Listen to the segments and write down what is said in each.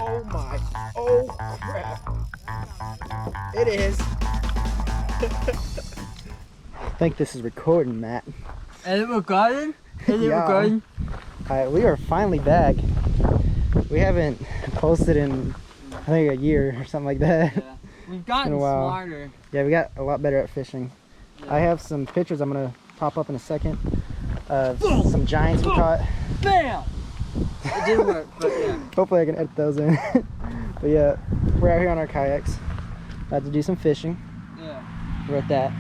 Oh my, oh crap. It is. I think this is recording, Matt. Is it recording? Is it recording? Alright, we are finally back. We haven't posted in, I think, a year or something like that. Yeah. We've gotten smarter. Yeah, we got a lot better at fishing. Yeah. I have some pictures I'm going to pop up in a second of some giants we caught. Bam! It didn't work, but yeah. Hopefully I can edit those in. But yeah, we're out here on our kayaks. About to do some fishing. Yeah. We're at that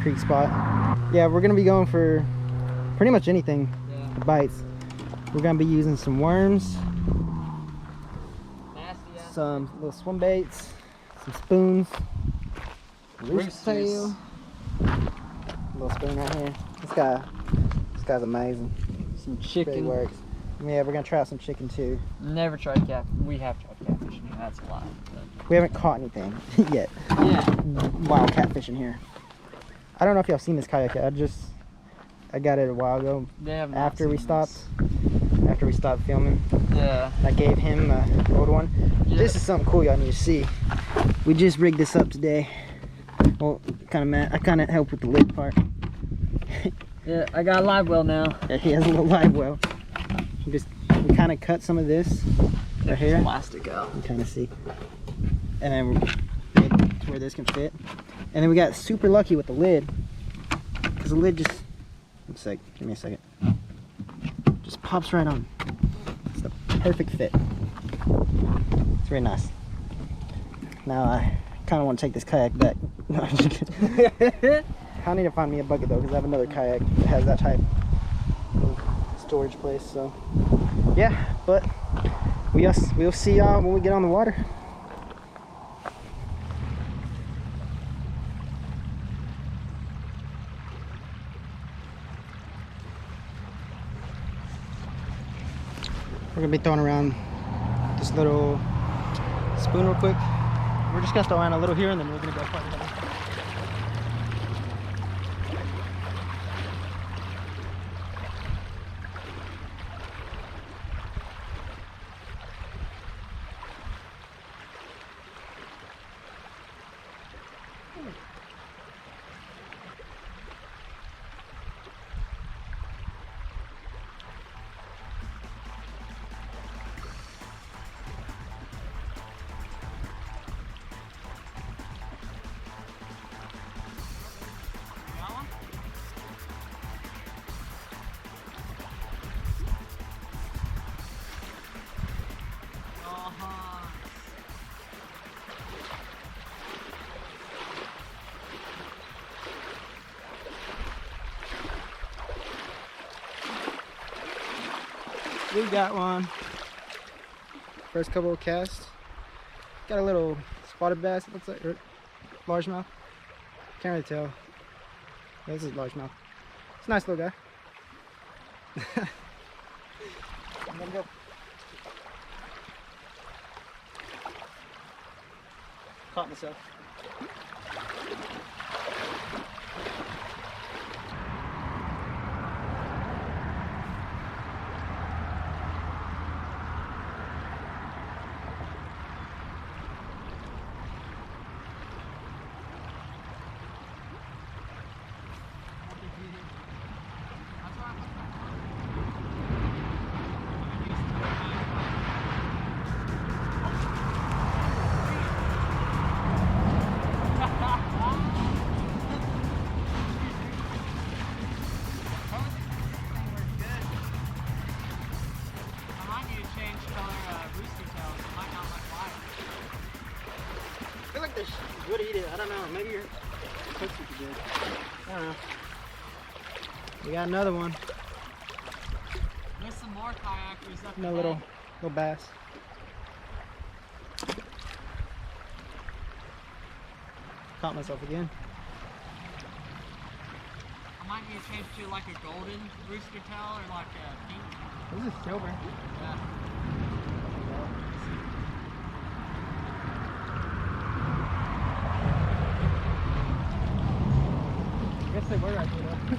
creek spot. Yeah, we're going to be going for pretty much anything that bites. We're going to be using some worms, some little swim baits, some spoons, rooster tail, little spoon right here. This guy's amazing. Some chicken. Really works. Yeah, we're gonna try out some chicken too. Never tried cat. We have tried catfishing. That's a lie. But... we haven't caught anything yet. Yeah. Wild catfishing here. I don't know if y'all seen this kayak yet. I got it a while ago. After we stopped filming. Yeah. I gave him the old one. Yeah. This is something cool y'all need to see. We just rigged this up today. Well, I kind of helped with the lid part. Yeah, I got a live well now. Yeah, he has a little live well. We kind of cut some of this right here. Plastic out. You kind of see. And then we made it to where this can fit. And then we got super lucky with the lid, because the lid just, give me a second. Just pops right on. It's the perfect fit. It's very nice. Now I kind of want to take this kayak back. No, I'm just kidding. I need to find me a bucket though, because I have another kayak that has that type of storage place. So yeah, but we'll see y'all when we get on the water. We're gonna be throwing around this little spoon real quick. We're just gonna throw around a little here and then we're gonna go find it. We got one. First couple of casts. Got a little spotted bass, it looks like, or largemouth. Can't really tell. Yeah, this is largemouth. It's a nice little guy. I'm gonna go. Caught myself. I feel like they would eat it. I don't know. Maybe your cooks would be good. I don't know. We got another one. There's some more kayakers up there. No little bass. Caught myself again. I might need to change to like a golden rooster tail or like a pink. This is silver. Yeah. I guess they were right there.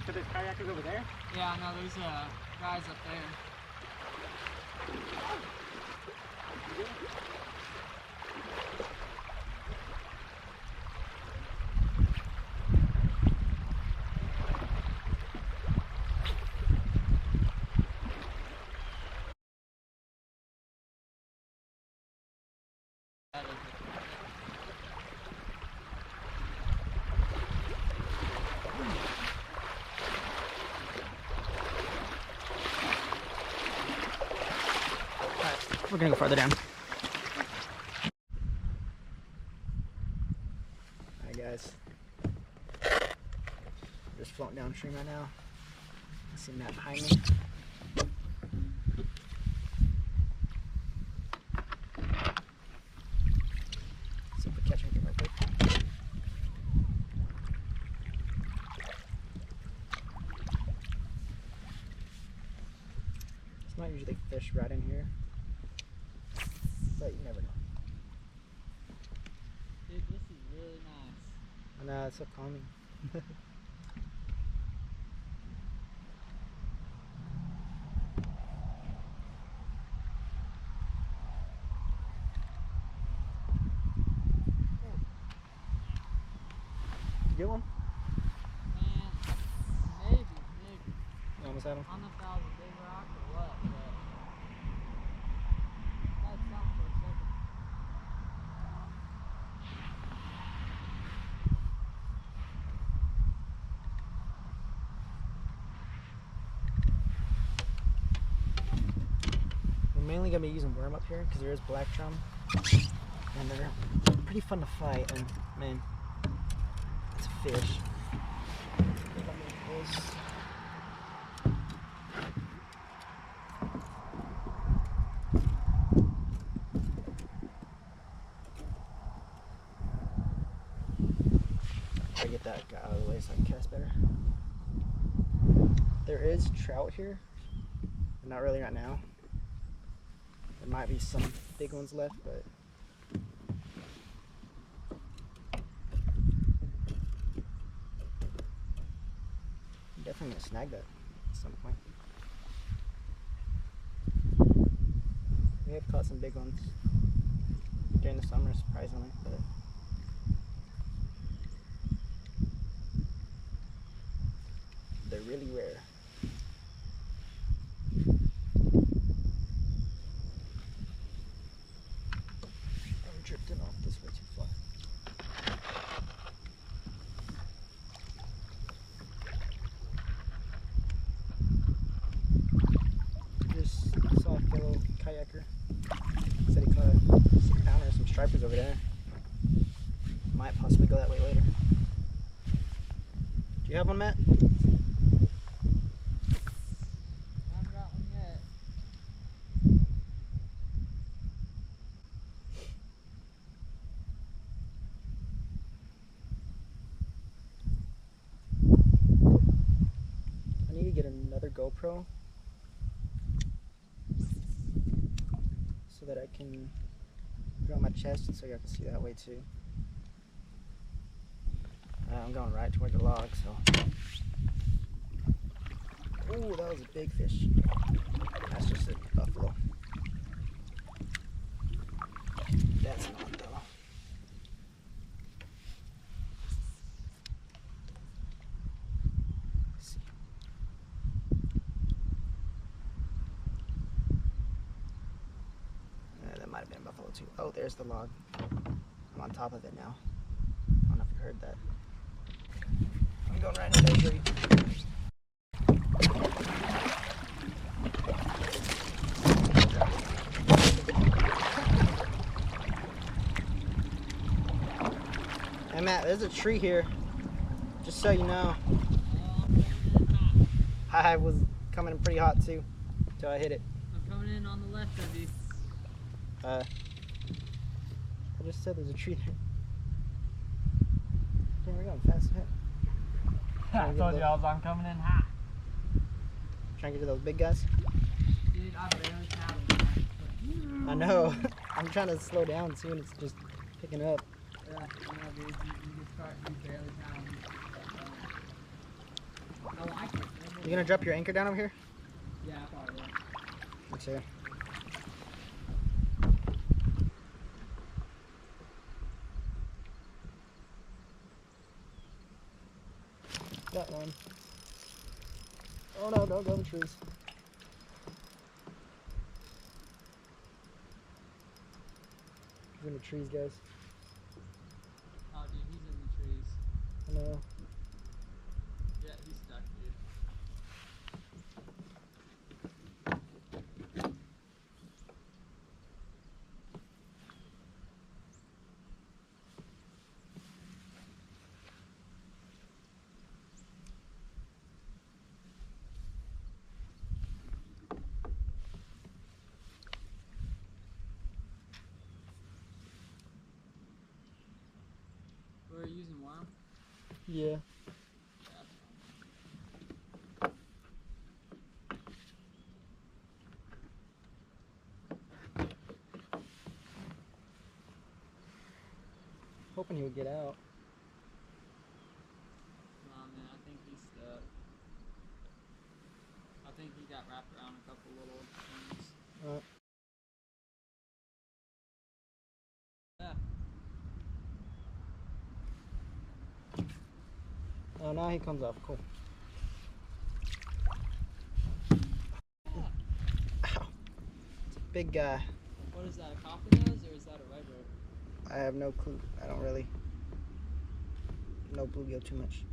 So there's kayakers over there? Yeah, no, there's guys up there. We're gonna go farther down. Alright guys. We're just floating downstream right now. I see Matt behind me. See if we catch anything real quick. It's not usually fish right in here. But you never know. Dude, this is really nice. I know, it's so calming. You get one? Man, maybe. You almost had him? I don't know if that was a big rock or what, but that sounds for a second. We're mainly gonna be using worm up here because there is black drum, and they're pretty fun to fight. And man, it's a fish. Try to get that guy out of the way so I can cast better. There is trout here, but not really right now. There might be some big ones left, but I'm definitely gonna snag that at some point. We have caught some big ones during the summer, surprisingly, but they're really rare. I'm drifting off this way too far. Just saw a fellow kayaker. Said he caught a 6-pounder and some stripers over there. Might possibly go that way later. Do you have one, Matt? I haven't got one yet. I need to get another GoPro so that I can put it on my chest so you can see that way too. I'm going right toward the log, so. Ooh, that was a big fish. That's just a buffalo. That's not though. Let's see. That might have been a buffalo too. Oh, there's the log. I'm on top of it now. I don't know if you heard that. I'm going right in there, Jerry. Hey Matt, there's a tree here. Just so you know. I was coming in pretty hot too, until I hit it. I'm coming in on the left of you. I just said there's a tree there. Damn, we're going fast as heck. I told you I'm coming in hot. Trying to get to those big guys. Dude, I barely paddled, man. I know. I'm trying to slow down too, and it's just picking up. Yeah, I know, dude. You can start, you barely paddling. I You gonna drop your anchor down over here? Yeah, probably. Yeah. Let's see. That one. Oh no, don't go in the trees. He's in the trees, guys. Oh, dude, he's in the trees. I know. Yeah, he's stuck, dude. We're using worm? Yeah. Yeah, that's fine. Hoping he would get out. Nah, man, I think he's stuck. I think he got wrapped around a couple little things. Yeah. Oh, now he comes off. Cool. Ow. It's a big guy. What is that, a copper nose or is that a regular? I have no clue. I don't really know bluegill too much.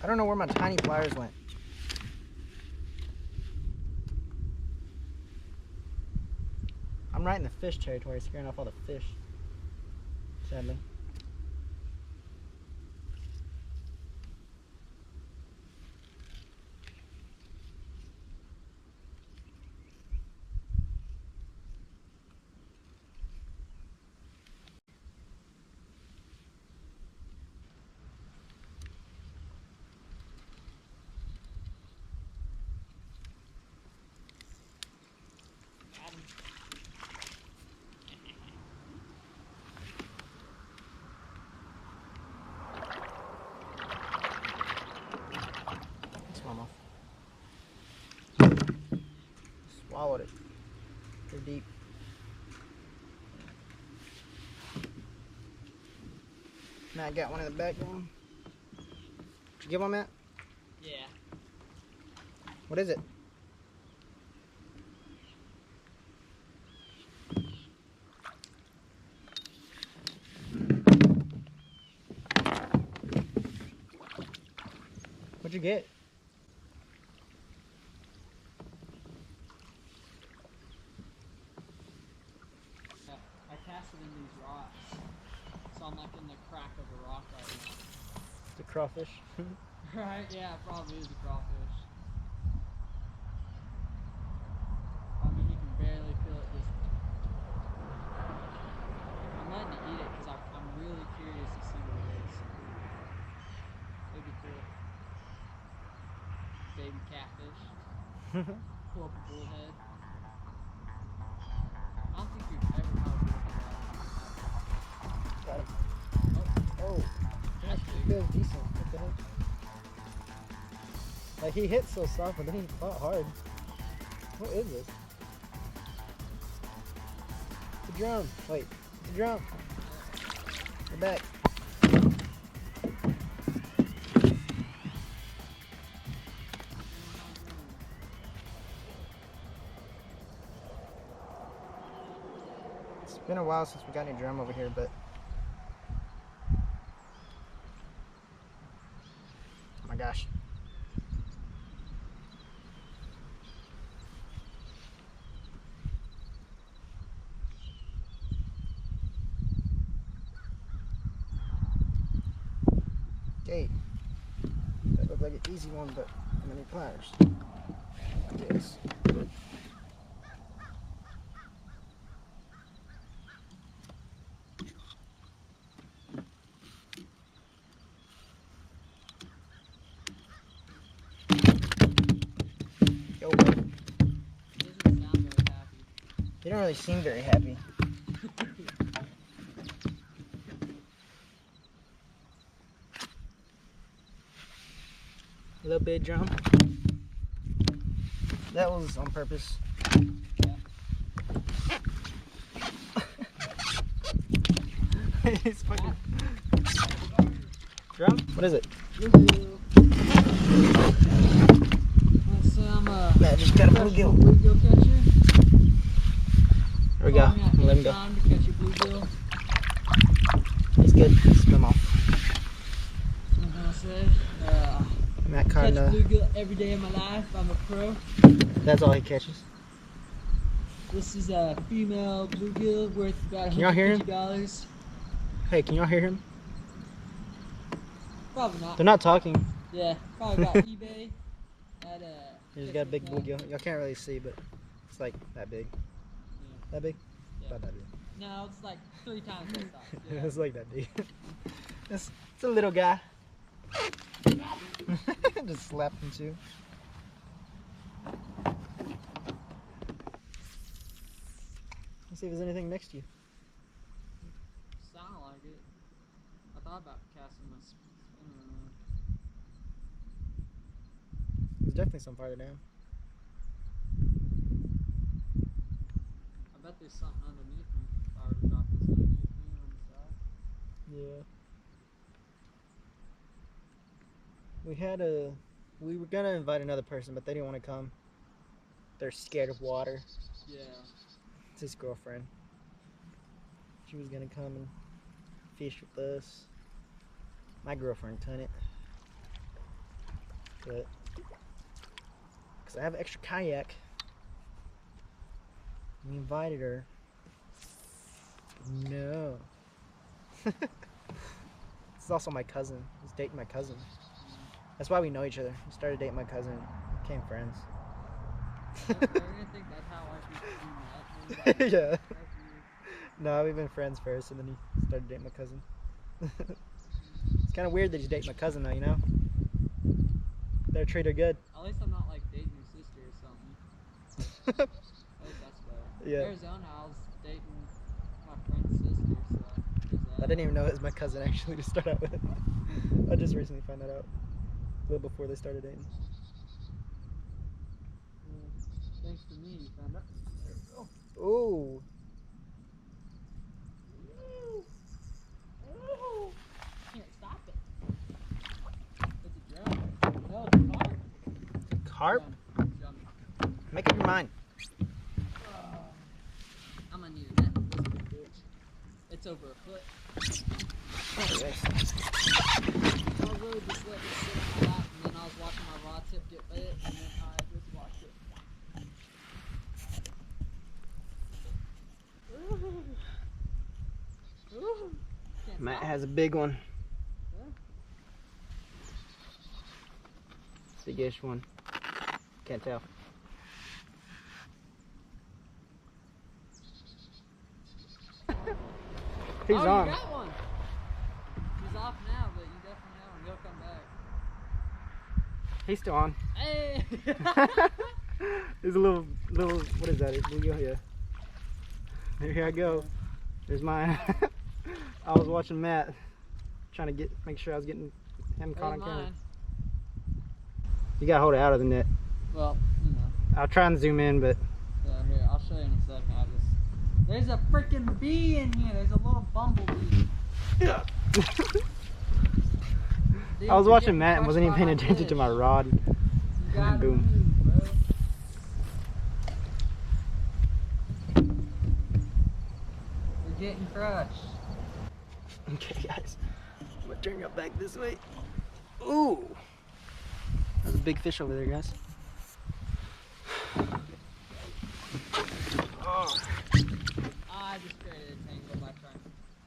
I don't know where my tiny pliers went. I'm right in the fish territory, scaring off all the fish. Sadly. Got him. Swam off. Swallowed it. They're deep. Matt got one in the back one. Did you get one, Matt? Yeah. What is it? What'd you get? I cast it in these rocks. So I'm like in the crack of a rock right now. It's a crawfish. Right? Yeah, it probably is a crawfish. I mean, you can barely feel it just... I'm letting it eat it because I'm really curious to see what it is. It'd be cool. Baby catfish. Pull up a bullhead. I don't think we've ever caught a bullhead out Got him. of Oh, that's it big. feels decent. What the heck? Like he hit so soft, but then he fought hard. What is this? It's a drum. Wait, it's a drum. We're back. It's been a while since we got any drum over here, but oh my gosh. Okay, that looked like an easy one, but how many pliers? Yes. Yo, bud. He doesn't sound very happy. You don't really seem very happy. A little bit drum. That was on purpose. Yeah. It's fucking drum. What is it? Let's say I'm a Matt just got a professional bluegill. bluegill catcher. There we go. Calling out Let him go. anytime to catch a bluegill. He's good. Swim off. What am I gonna say? Matt Catch caught bluegill every day of my life. I'm a pro. That's all he catches. This is a female bluegill worth about Can y'all hear him? $150. Hey, can y'all hear him? Probably not. They're not talking. Yeah, probably about eBay. At He's got a big bluegill. Y'all can't really see, but it's like that big. Yeah. That big? Yeah. About that big. No, it's like 3 times that size. Yeah. It's like that big. It's a little guy. Just slapped him too. Let's see if there's anything next to you. Sound like it. I thought about casting my spinner. There's definitely some farther down. I bet there's something underneath me. If I were to drop this underneath me on the side. Yeah. We were gonna invite another person, but they didn't want to come. They're scared of water. Yeah. It's his girlfriend. She was gonna come and fish with us. My girlfriend couldn't. But because I have an extra kayak, we invited her. No. This is also my cousin. He's dating my cousin. That's why we know each other. We started dating my cousin and became friends. They're gonna think that's how I met. Yeah. That's weird. No, we've been friends first, and then he started dating my cousin. It's kind of weird that he's dating my cousin, though, you know? Better treat her good. At least I'm not like dating your sister or something. At least that's better. Yeah. Arizona, I was dating my friend's sister, so there's that. I didn't even know it was my cousin, actually, to start out with. I just recently found that out. A little before they started dating. Thanks to me, you found out. There we go. Ooh. Can't stop it. It's a drum. No, it's a carp. Carp? Drum. Make up your mind. I'm gonna need a net for this big bitch. It's over a foot. Oh, yes. I'll really just let it sit on my lap, and then I was watching my rod tip get bit, and then I just watched it. Can't Matt stop has a big one. Huh? Big-ish one. Can't tell. He's oh, on. You got one. He's off now, but you definitely have one. He'll come back. He's still on. Hey! There's a little, what is that? Bluegill? Yeah. Here I go. There's mine. I was watching Matt, trying to make sure I was getting him caught on camera. Mine. You gotta hold it out of the net. Well, you know. I'll try and zoom in, but Yeah, here, I'll show you in a second. There's a freaking bee in here. There's a little bumblebee. yeah. Dude, I was you're watching getting Matt and wasn't even crushed paying by my attention to my fish. rod. You gotta Boom. move, bro. You're getting crushed. Okay, guys. I'm gonna turn your back this way. Ooh. There's a big fish over there, guys. Oh. I just created a tangle by trying to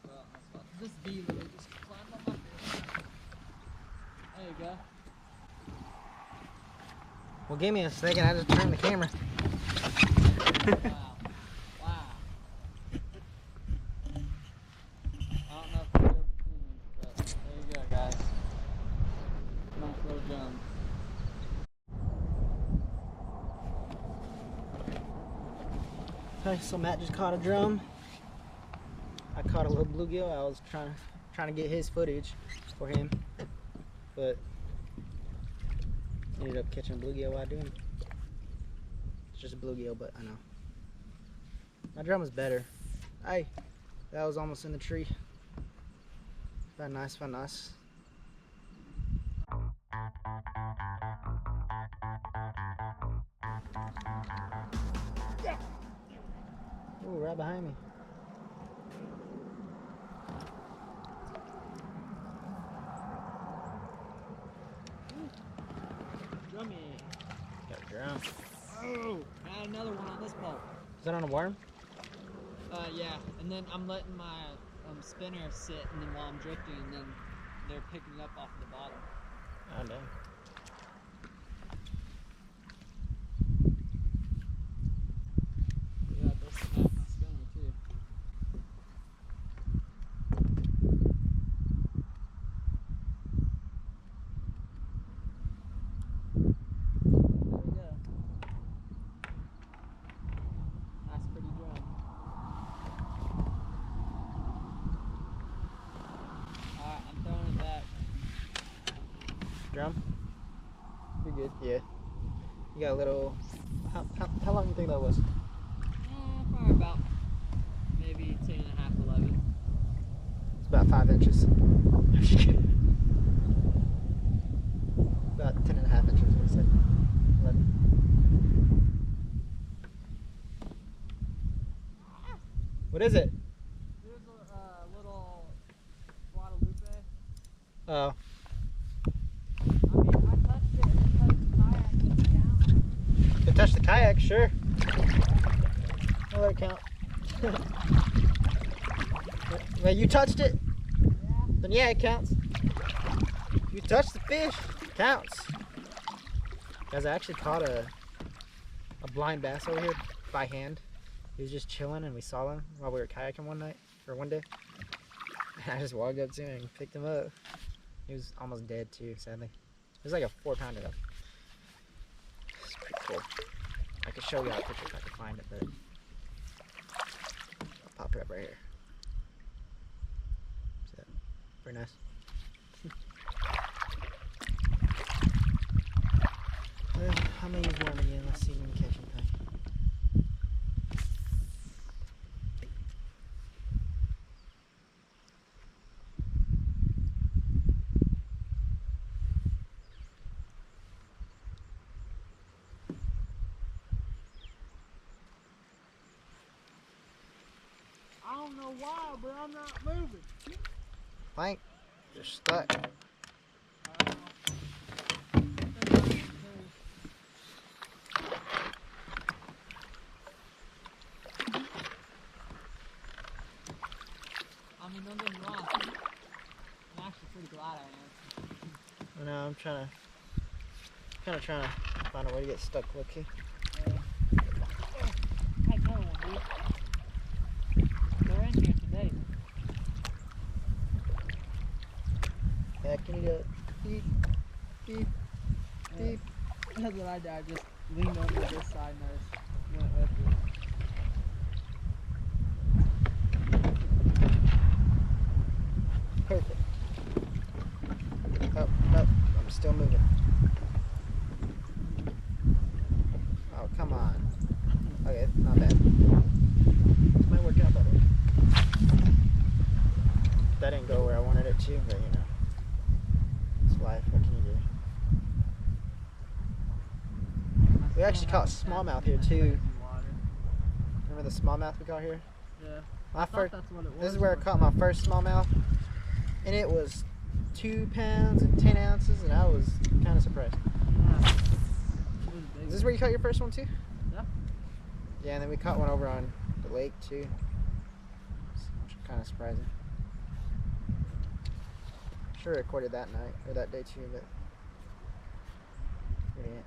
throw out my spot. This bee literally just climbed on my fish. There you go. Well, give me a second. I just turned the camera. Wow. Wow. I don't know if you'll be able to see me, but there you go, guys. Nice little jump. Okay, so Matt just caught a drum. I caught a little bluegill. I was trying to get his footage for him, but Ended up catching a bluegill while doing it. It's just a bluegill, but I know. My drum was better. Hey, that was almost in the tree. Found nice, found nice. Ooh, right behind me. Drummy. Got a drum. Oh, got another one on this boat. Is that on a worm? Yeah, and then I'm letting my spinner sit, and then while I'm drifting, and then they're picking it up off the bottom. Oh, dang. Yeah, that's my spinner too. There we go. Nice, pretty drum. Alright, I'm throwing it back. Drum? You're good. Yeah. You got a little. How long do you think that was? Probably about maybe 10 and a half, 11. It's about 5 inches. I'm just kidding. About 10 and a half inches, what I said. 11. What is it? There's a little Guadalupe. Oh. I mean, I touched it and it touched the kayak. Does it count? It touched the kayak, sure. I'll let it count. Well, you touched it? Yeah. Then yeah, it counts. You touched the fish, it counts. Guys, I actually caught a blind bass over here by hand. He was just chilling and we saw him while we were kayaking one day. And I just walked up to him and picked him up. He was almost dead too, sadly. It was like a 4-pounder though. It's pretty cool. I could show you a picture if I could find it, but I'll pop it up right here. See that? Very nice. I'm gonna use worm again. Let's see if we can catch anything. I don't know why, but I'm not moving. Plank, you're stuck. I mean, don't get me wrong. I'm actually pretty glad I am. I know, I'm trying to find a way to get stuck quickly. Hey, another one, dude. They're in here today. Yeah, can you do it? Beep, beep, beep. That's what I did. I just leaned over this side and I just went with it. Perfect. Oh, nope, I'm still moving. Oh, come on. Okay, not bad. This might work out better. That didn't go where I wanted it to, but you know. It's life, what can you do? We actually caught smallmouth here too. Remember the smallmouth we caught here? Yeah. My I thought first, that's what it was. this is where I caught my first smallmouth. And it was 2 pounds and 10 ounces, and I was kind of surprised. Yeah. It was big. Is this where you caught your first one too? Yeah. Yeah, and then we caught one over on the lake too. Which is kind of surprising. Sure recorded that night, or that day too, but yeah.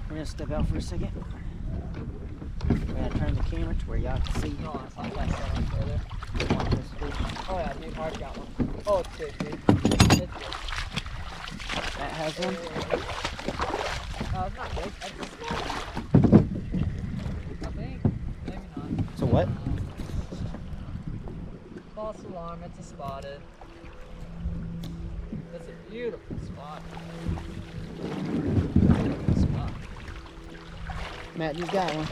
We're gonna step out for a second. We're gonna turn the camera to where y'all can see. Oh, I thought that set up further. Watch this fish. Oh yeah, dude, already got one. Oh, it's good, dude. It's good. Matt has one. It's not big. I think. Maybe not. It's a what? False alarm. It's a spotted. It's a beautiful spot. Beautiful spot. Matt just got one.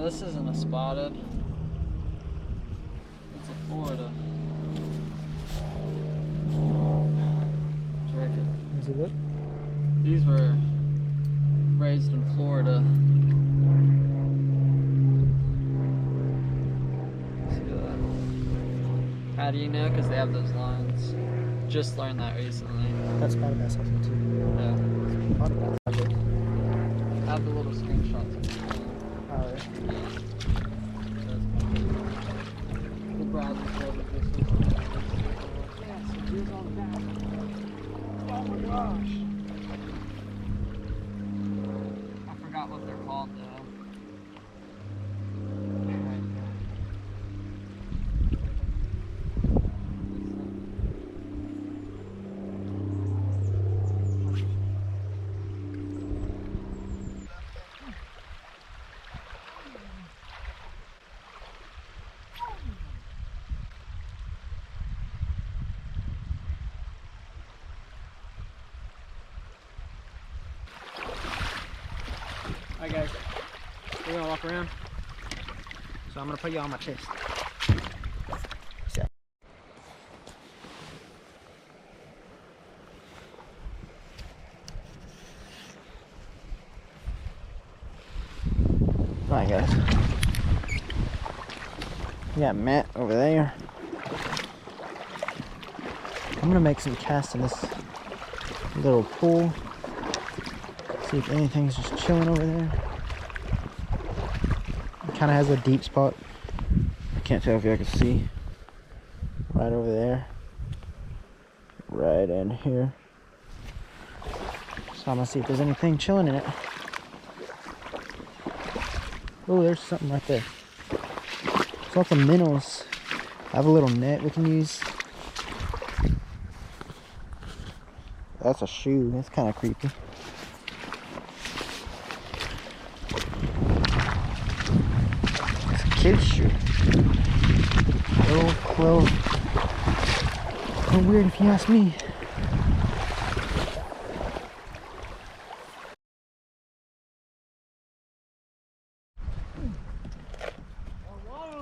This isn't a spotted. It's a Florida. Check it. Is it what? These were raised in Florida. See that? How do you know? Because they have those lines. Just learned that recently. That's part of that something too. Yeah. Part of that project. I have the little screenshots. Alright. The browser folder this is. Yeah, so here's on the back. Oh my gosh. I forgot what they're called though. Right there. Alright guys, we're gonna walk around. So I'm gonna put you on my chest. So. Alright guys. We got Matt over there. I'm gonna make some casts in this little pool. See if anything's just chilling over there. It kind of has a deep spot. I can't tell if y'all can see. Right over there. Right in here. So I'm gonna see if there's anything chilling in it. Oh, there's something right there. There's lots of minnows. I have a little net we can use. That's a shoe. That's kind of creepy. Kid's shoe. Well, weird if you ask me.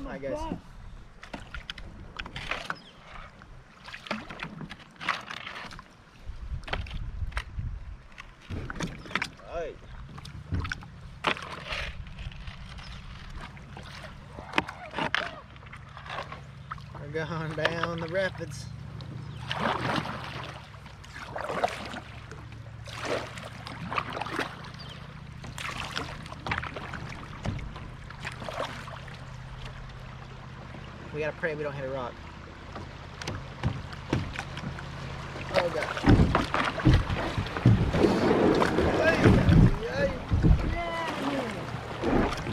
Hi guys. Alright. We're going down the rapids. We gotta pray we don't hit a rock. Oh god.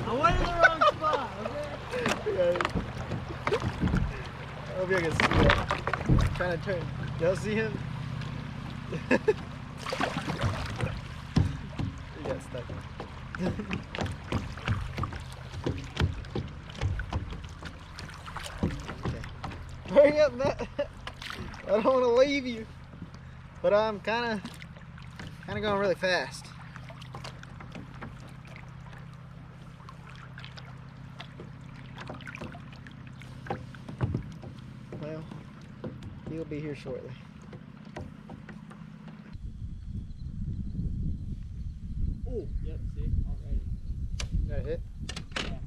I went in the wrong spot, okay? I hope you can see that. I'm trying to turn. Y'all see him? He got stuck. Okay. Hurry up, Matt. I don't want to leave you. But I'm kind of going really fast. Well, he'll be here shortly. Oh, yep, see, already. Got a hit? Yeah.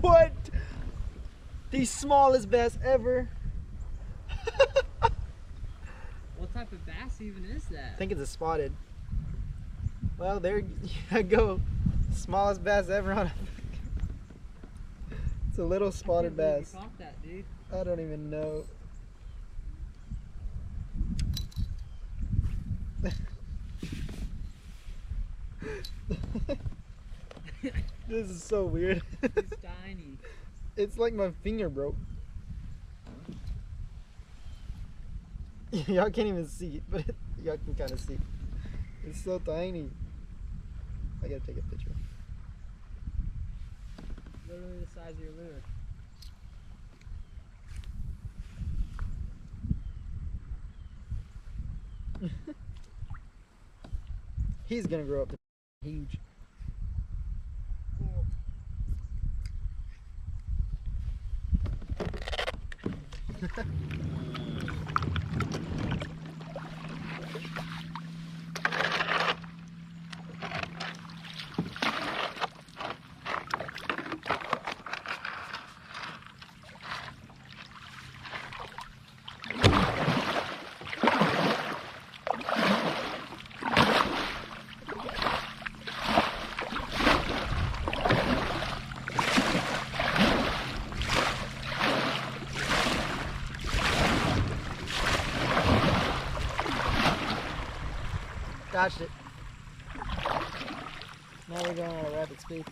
What? The smallest bass ever. What type of bass even is that? I think it's a spotted. Well, there you go. Smallest bass ever on a. It's a little spotted bass. You caught that, dude. I don't even know. This is so weird. It's tiny. It's like my finger broke. Y'all can't even see it, but y'all can kind of see. It's so tiny. I gotta take a picture. Literally the size of your lure. He's gonna grow up to huge. Gotched it. Now we're going at a rapid speed.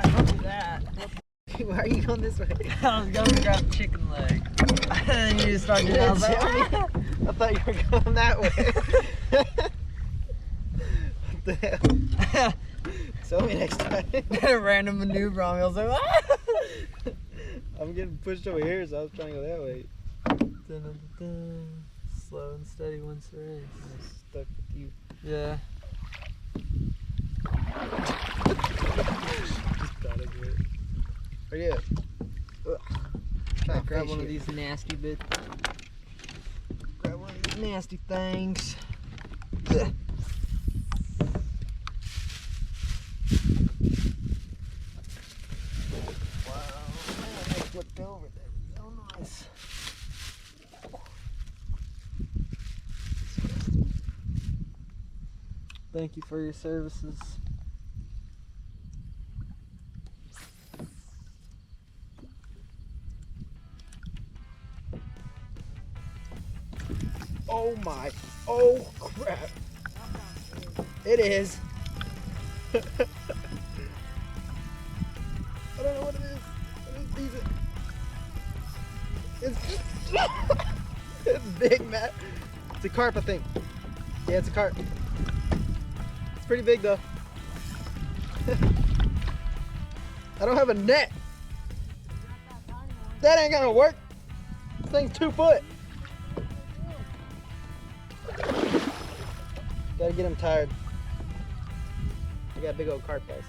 Don't do that. Why are you going this way? I was going to grab the chicken leg. And then you just started doing that. I thought you were going that way. What the hell? Show me next time. A random maneuver on me. I was like, ah! I'm getting pushed over here, so I was trying to go that way. Slow and steady wins the race. I'm stuck with you. Yeah. Where you at? Try to grab one of these nasty bits. Grab one of these nasty things. Ugh. Wow, man, I flipped over there. So nice. Thank you for your services. Oh my, oh crap. It is. I don't know what it is. It's decent. It's big, Matt. It's a carp, I think. Yeah, it's a carp. It's pretty big though. I don't have a net. That ain't gonna work. This thing's 2 foot. Gotta get him tired. I got a big old carp, guys.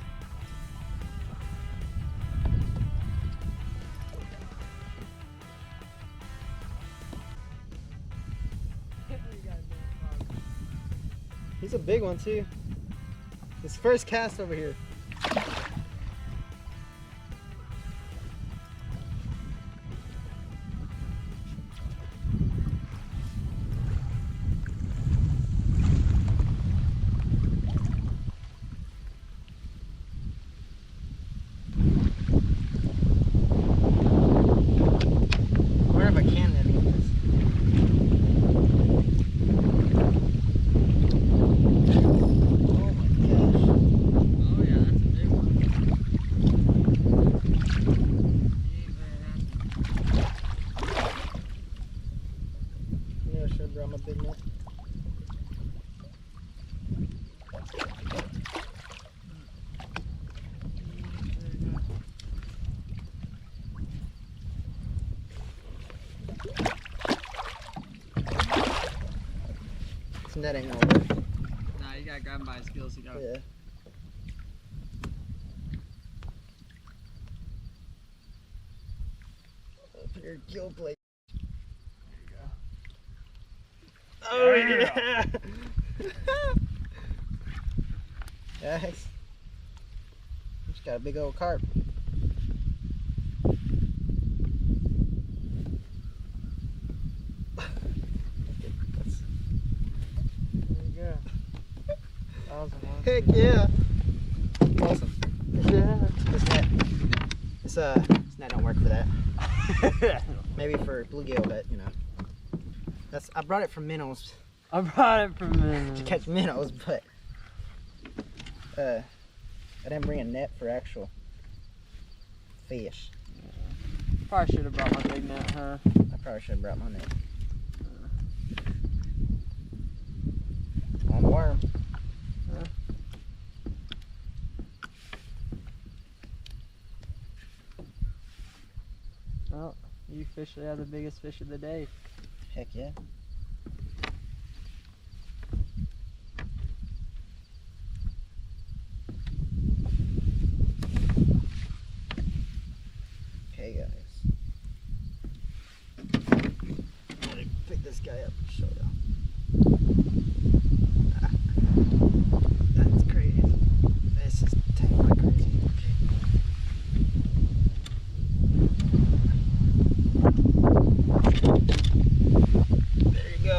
He's a big one too. His first cast over here. I wonder if I can net eat this. Oh my gosh. Oh yeah. This net ain't gonna work. Nah, you gotta grab him by his gills. Yeah. Open your gill plate. There you go. Oh yeah! Guys, just got a big old carp. There you go. Awesome. Heck yeah! Awesome. Yeah. This net don't work for that. Maybe for bluegill, but you know. I brought it from minnows I brought it from to catch minnows, but I didn't bring a net for actual fish. Probably should have brought my big net, huh? I probably should have brought my net. On the worm. Well, you officially have the biggest fish of the day. Heck yeah. Okay, guys. Let me pick this guy up and show y'all. That's crazy. This is tangled like crazy. There you go.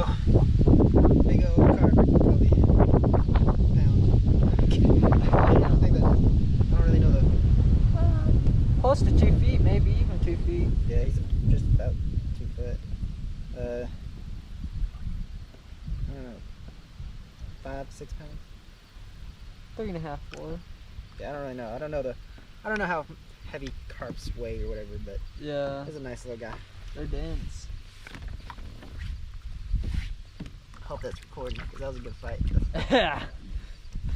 Big old carp. Probably a pound. I don't really know the. Close to 2 feet, maybe even 2 feet. Yeah, he's just about 2 foot. I don't know. 5, 6 pounds. 3.5, 4. Yeah, I don't really know. I don't know how heavy carps weigh or whatever, but Yeah, he's a nice little guy. they're dense. Hope that's recording because that was a good fight. Yeah.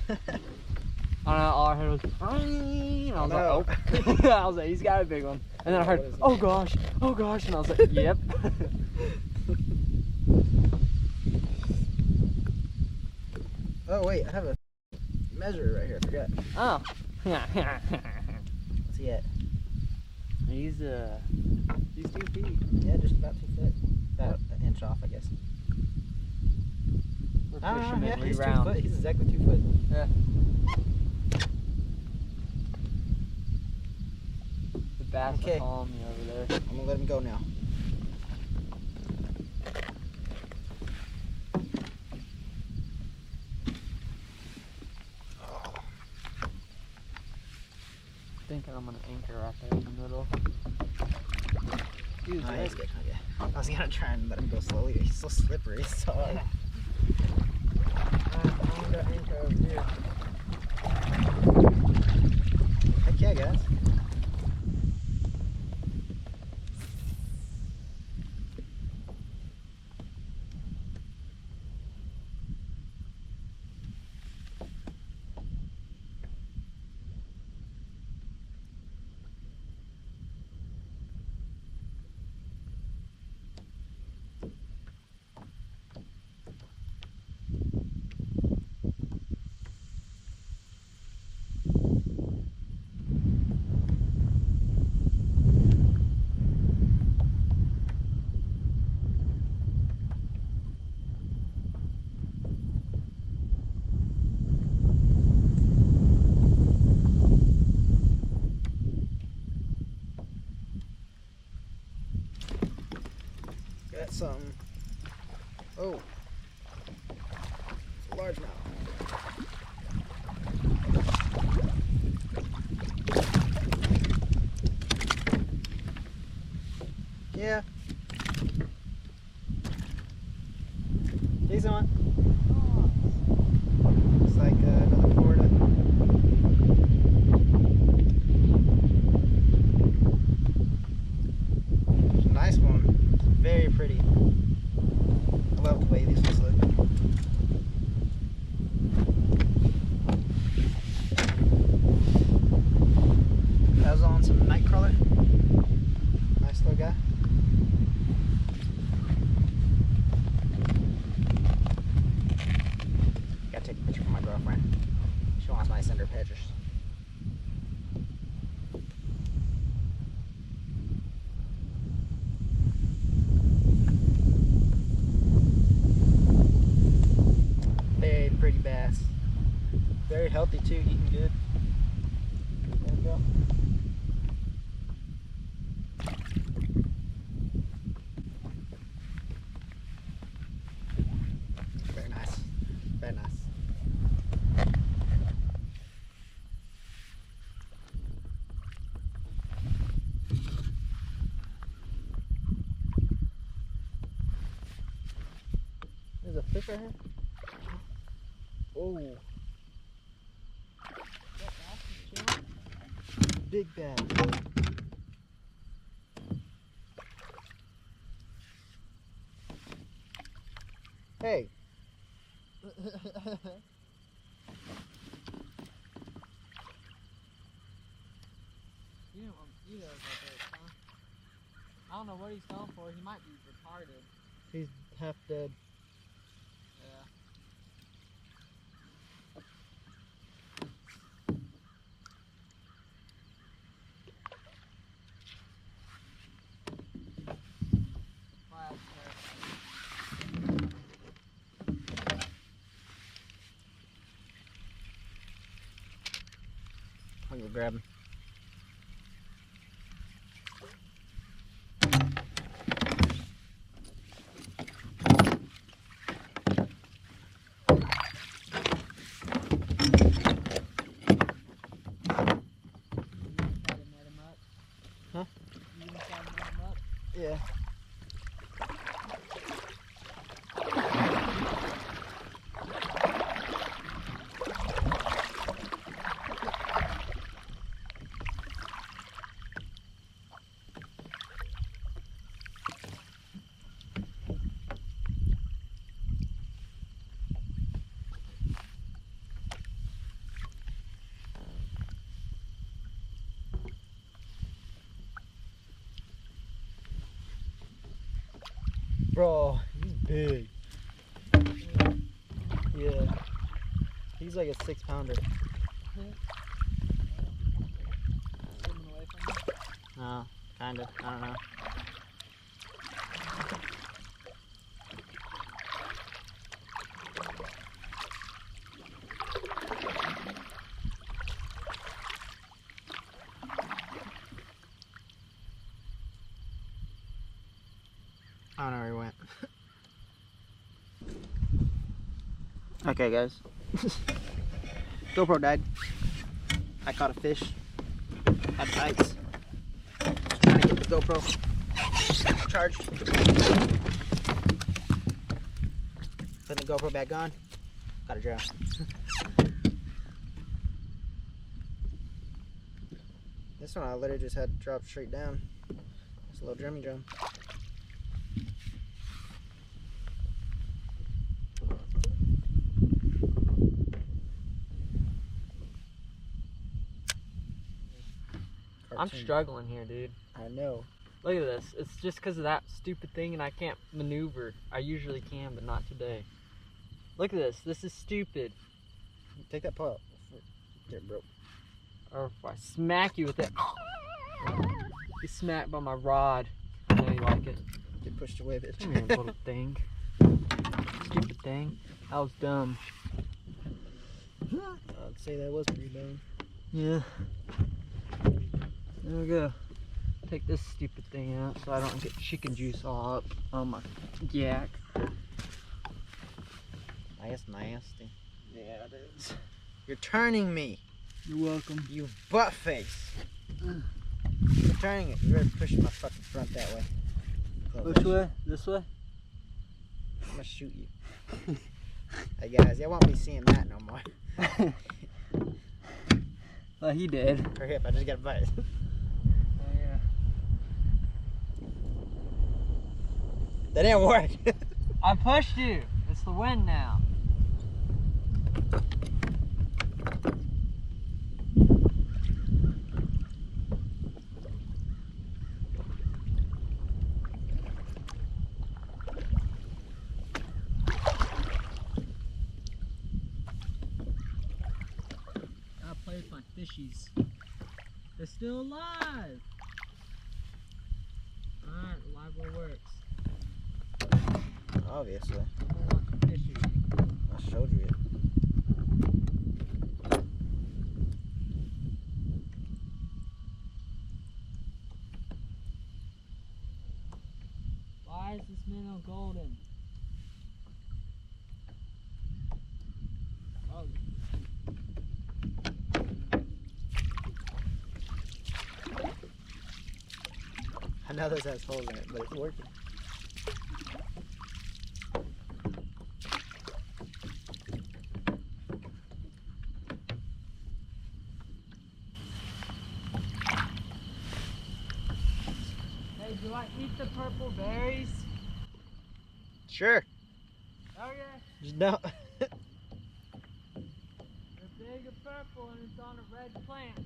I don't know, all I heard was, and I was like, oh. I was like, he's got a big one. And then I heard, oh gosh, and I was like, yep. Oh wait, I have a measure right here. I forgot. Oh. What's he at? He's 2 feet. Yeah, just about 2 foot. About an inch off, I guess. We're Ah, fishermen, yeah, we he's 2 round. foot. He's exactly 2 foot. Yeah. The bass Okay. are calling me over there. I'm gonna let him go now. Thinking I'm gonna anchor right there in the middle. He was Oh, ready. he's good. Okay. I was gonna try and let him go slowly. He's so slippery. It's so hard. I'm gonna anchor over here. Heck yeah, guys. Got something. Oh. It's a largemouth. Yeah. Decent one. It's like another Florida. It's a nice one. Very pretty. I love the way these ones look. I was on some nightcrawler. Nice little guy. healthy too, eating good. There we go. Very nice. Very nice. There's a fish right here. Oh. Big bad. Hey. You don't want to eat those like this, huh? I don't know what he's going for. He might be retarded. He's half dead. Yeah. I'll go grab him. Huh? Yeah. Bro, he's big. Yeah. He's like a 6-pounder. No, kinda. I don't know. I don't know where he went. Okay, guys. GoPro died. I caught a fish. Had tights. Just trying to get the GoPro charged. Put the GoPro back on. Gotta drown. This one I literally just had to drop straight down. It's a little drummy drum. I'm struggling here, dude. I know. Look at this. It's just because of that stupid thing and I can't maneuver. I usually can, but not today. Look at this. This is stupid. Take that paw out. There, bro. Or if I smack you with it. You smacked by my rod. I know you like it. Get pushed away, bitch. Come here, little thing. Stupid thing. That was dumb. I'd say that was pretty dumb. Yeah. There we go. Take this stupid thing out so I don't get chicken juice all up on my yak. That's nasty. Yeah, it is. You're turning me. You're welcome. You butt face. You're turning it. You better push my fucking front that way. Which way? This way? I'm gonna shoot you. Hey guys, y'all won't be seeing that no more. Well, he did. Hurry up, I just got a bite. Oh, yeah. That didn't work. I pushed you. It's the wind now. Gotta play with my fishies. They're still alive. Alright, live where works. Obviously. I want the fishies. I showed you it. Why is this minnow golden? Oh. I know this has holes in it, but it's working. Hey, do I eat the purple berries? Sure. Okay. Just no. They're big and purple and it's on a red plant. It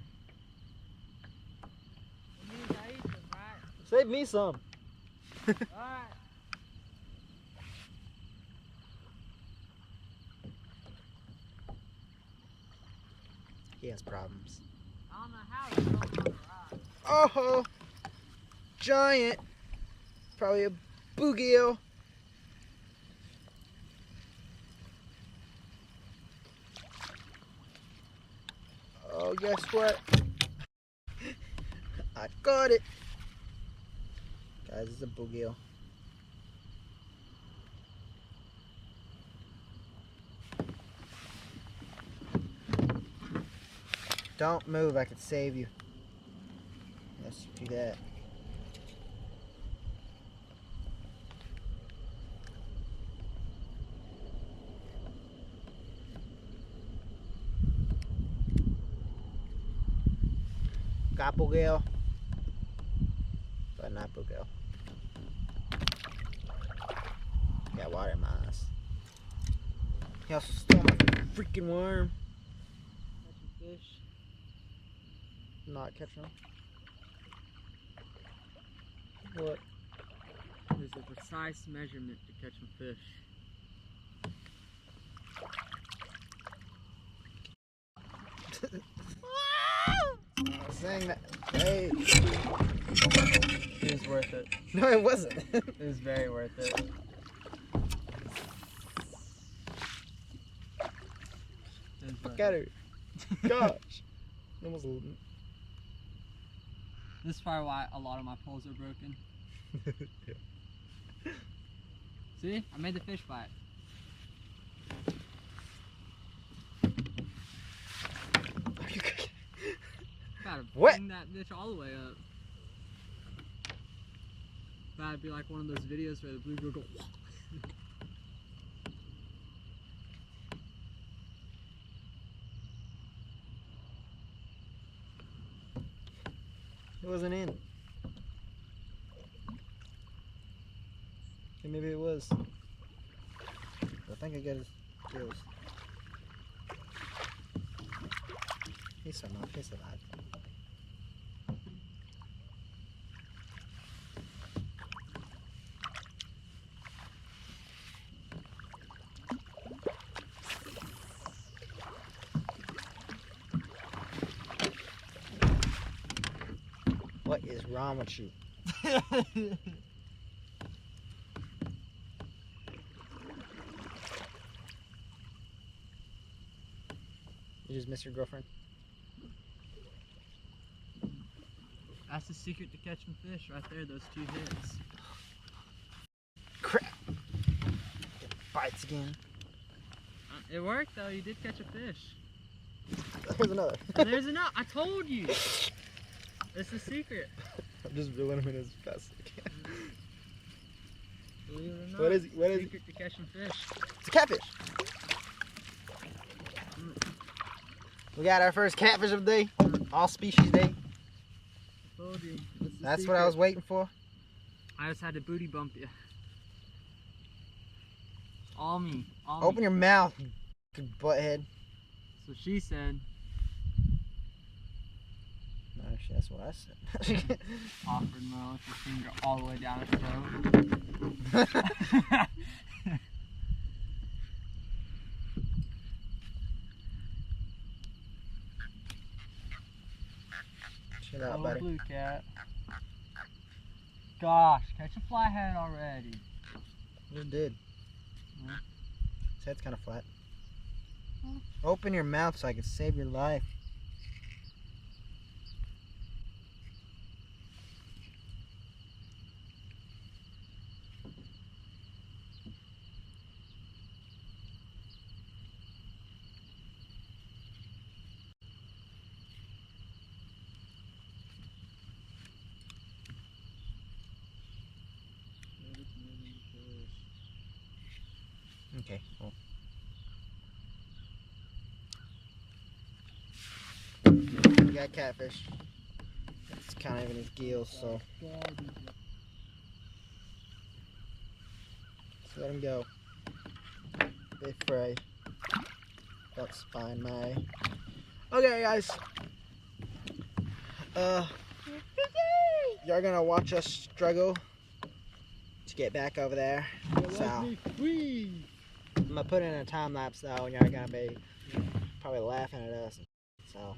means I eat them, right? Save me some. Alright. He has problems. I don't know how it's going on a rock. Oh, giant. Probably a bluegill. Oh, guess what? I got it. Guys, it's a bluegill. Don't move, I could save you. Let's do that. Got bluegill, but not bluegill. Got water in my eyes. He also stole my freaking worm. Catching fish. Not catching them. What? There's a precise measurement to catching fish. I was saying that. Hey. It was worth it. No, it wasn't. It was very worth it. Fuck out of here. Gosh. Almost. This is probably why a lot of my poles are broken. Yeah. See? I made the fish bite. Gotta What? bring that bitch all the way up. That'd be like one of those videos where the bluegill go. It wasn't in. Okay, maybe it was. I think I got his gills. He's alive. He's alive. What is wrong with you? You just miss your girlfriend? That's the secret to catching fish right there, those 2 hits. Crap! It bites again. It worked though, you did catch a fish. There's another. And there's another, I told you! It's the secret. I'm just reeling him in as fast as I can. Believe it or not, What is it? What is it? secret to catching fish. It's a catfish. We got our first catfish of the day. All species day. I told you. It's the That's what I was secret. waiting for. I just had to booty bump you. All me. All Open me. your mouth, you butthead. So she said. No, actually, that's what I said. Awkward mo with your finger all the way down his throat. Chill out, Little buddy. blue cat. Gosh, catch a flathead already. You did. Yeah. His head's kind of flat. Huh? Open your mouth so I can save your life. Okay, cool. We got catfish. It's kind of in his gills, so let's let him go. Big fry. That's fine, May. Okay, guys. You're gonna watch us struggle to get back over there. So I'm gonna put in a time lapse though, and you're gonna be probably laughing at us. So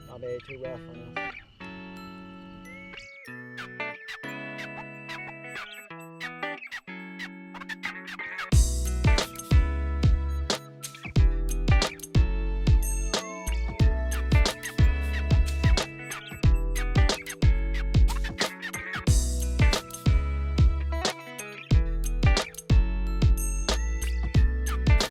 I'll be too rough on us.